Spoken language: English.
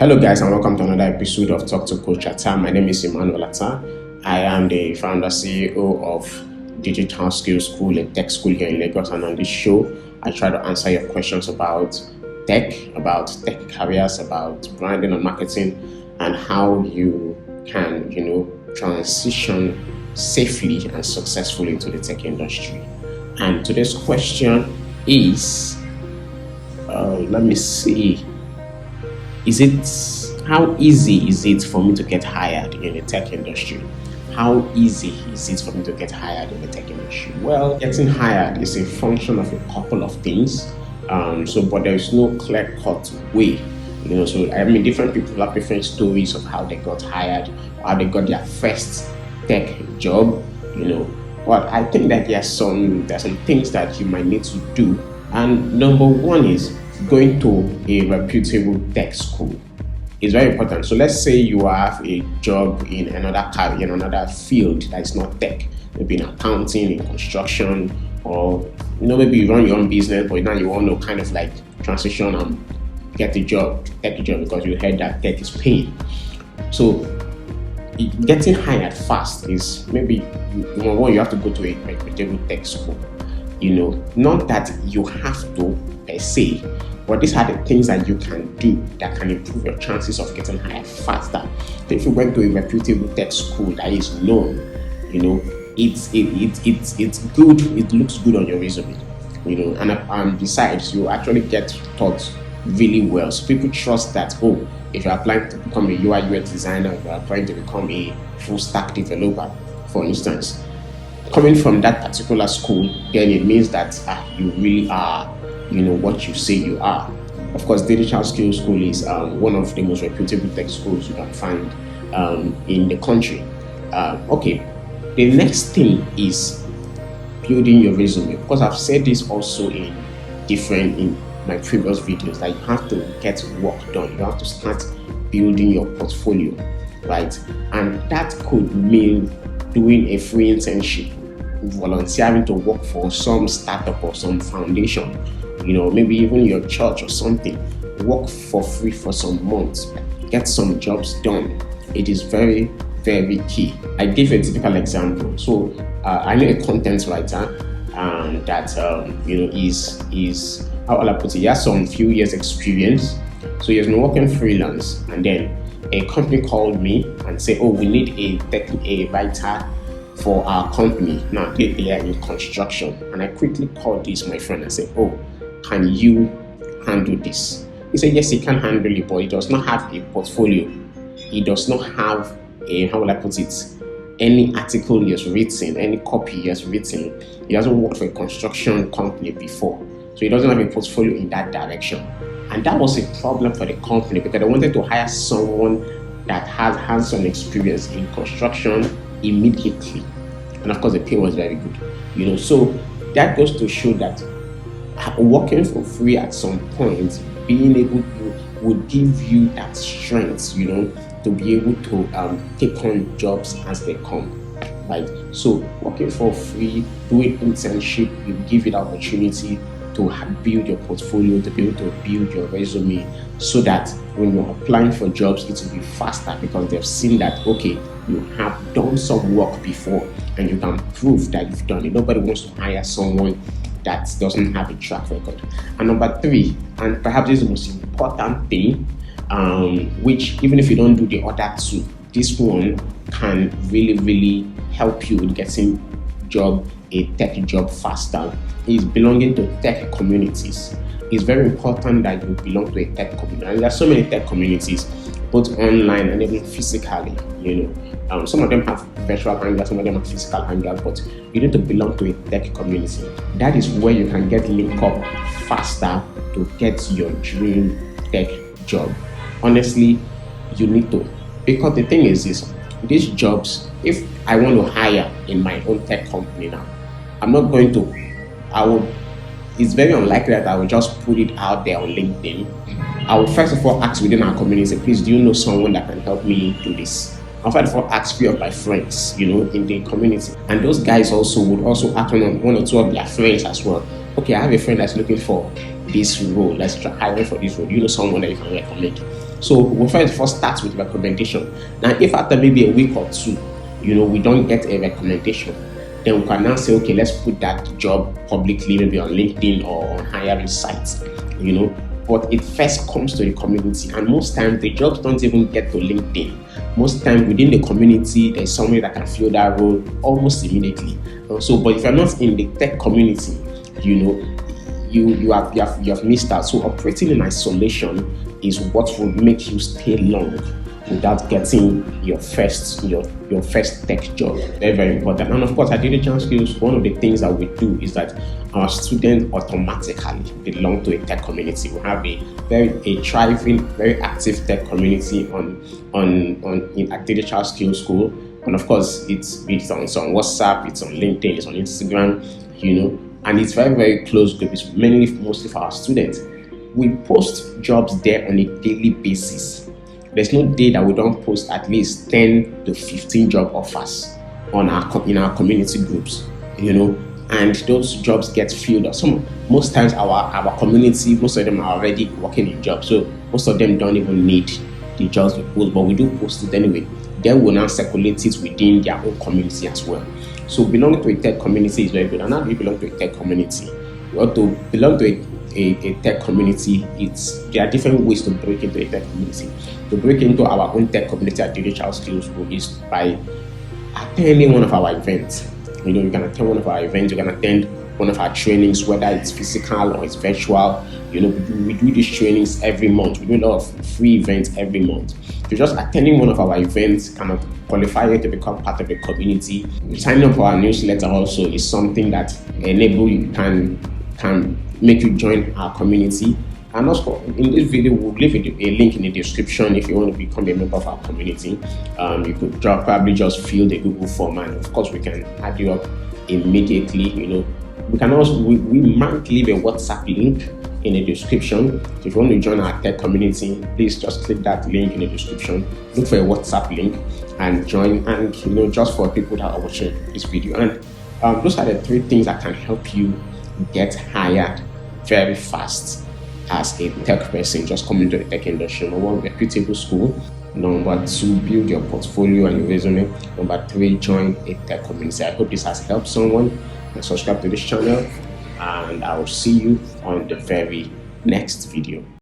Hello guys, and welcome to another episode of Talk to Coach Attah. My name is Attah. I am the founder CEO of Digital Skills School, a tech school here in Lagos, and on this show I try to answer your questions about tech careers, about branding and marketing, and how you can transition safely and successfully into the tech industry. And today's question is how easy is it for me to get hired in the tech industry? How easy is it for me to get hired in the tech industry? Well, getting hired is a function of a couple of things. But there is no clear-cut way. Different people have different stories of how they got hired, or how they got their first tech job. But I think that there's some things that you might need to do. And number one is going to a reputable tech school. Is very important. So let's say you have a job in another career, in another field that is not tech, maybe in accounting, in construction, or maybe you run your own business, but now you want to kind of like transition and get a job, tech job, because you heard that tech is paying. So getting hired fast is maybe number one, you have to go to a reputable tech school. Not that you have to per se, but these are the things that you can do that can improve your chances of getting hired faster. So if you went to a reputable tech school that is known, it's good. It looks good on your resume, and besides, you actually get taught really well. So people trust that. Oh, if you're applying to become a UI UX designer, if you're applying to become a full stack developer, for instance, coming from that particular school, then it means that you really are what you say you are. Of course, Digital Skills School is one of the most reputable tech schools you can find in the country. Okay, the next thing is building your resume, because I've said this also in my previous videos, that you have to get work done. You have to start building your portfolio, right? And that could mean doing a free internship, volunteering to work for some startup or some foundation, maybe even your church or something. Work for free for some months, get some jobs done. It is very, very key. I give a typical example. So I know a content writer that is how will I put it? He has some few years experience. So he has been working freelance, and then a company called me and said, "Oh, we need a writer for our company." Now they are in construction, and I quickly called my friend and said, "Oh, can you handle this?" He said, "Yes, he can handle it, but he does not have a portfolio. He does not have any article he has written, any copy he has written. He hasn't worked for a construction company before, so he doesn't have a portfolio in that direction." And that was a problem for the company, because they wanted to hire someone that has hands-on experience in construction immediately. And of course, the pay was very good. So that goes to show that working for free at some point, being able to, would give you that strength, to be able to take on jobs as they come, right? So working for free, doing internship, will give you the opportunity to build your portfolio, to be able to build your resume, so that when you're applying for jobs, it will be faster, because they've seen that, okay, you have done some work before and you can prove that you've done it. Nobody wants to hire someone that doesn't have a track record. And number three, and perhaps this is the most important thing, which even if you don't do the other two, this one can really, really help you with getting a tech job faster, is belonging to tech communities. It's very important that you belong to a tech community. And there are so many tech communities, both online and even physically. Some of them have virtual hangouts, some of them have physical hangouts, but you need to belong to a tech community. That is where you can get linked up faster to get your dream tech job. Honestly, you need to, because the thing is this: these jobs, if I want to hire in my own tech company now, it's very unlikely that I will just put it out there on LinkedIn. I will first of all ask within our community, please, do you know someone that can help me do this? I'll first of all ask few of my friends, in the community. And those guys would also act on one or two of their friends as well. Okay, I have a friend that's looking for this role. Let's try hiring for this role. Do you know someone that you can recommend? So we first start with recommendation. Now, if after maybe a week or two, we don't get a recommendation, then we can now say, okay, let's put that job publicly, maybe on LinkedIn or on hiring sites, But it first comes to the community, and most times the jobs don't even get to LinkedIn. Most times within the community, there's somebody that can fill that role almost immediately. But if you're not in the tech community, you have missed out. So operating in isolation is what will make you stay long without getting your first tech job. Very, very important. And of course, at Digital Skills, one of the things that we do is that our students automatically belong to a tech community. We have a thriving, very active tech community at Digital Skills School. And of course, it's on WhatsApp, it's on LinkedIn, it's on Instagram, and it's very, very close group. It's mostly for our students. We post jobs there on a daily basis. There's no day that we don't post at least 10 to 15 job offers in our community groups, and those jobs get filled up. Most times our community, most of them are already working in jobs, so most of them don't even need the jobs we post, but we do post it anyway. Then we'll now circulate it within their own community as well. So belonging to a tech community is very good. And how do you belong to a tech community? To belong to a tech community, there are different ways to break into a tech community. To break into our own tech community at Digital Skills School is by attending one of our events. You can attend one of our events, you can attend one of our trainings, whether it's physical or it's virtual. We do these trainings every month. We do a lot of free events every month. So just attending one of our events can qualify you to become part of the community. Signing up for our newsletter also is something that can make you join our community. And also, in this video, we'll leave a link in the description if you want to become a member of our community. You could probably just fill the Google form, and of course, we can add you up immediately. We can also we might leave a WhatsApp link in the description. So if you want to join our tech community, please just click that link in the description. Look for a WhatsApp link and join. And just for people that are watching this video, and those are the 3 things that can help you get hired very fast as a tech person just coming to the tech industry. Number 1, reputable school. Number 2, build your portfolio and your resume. Number 3, join a tech community. I hope this has helped someone. And subscribe to this channel, and I will see you on the very next video.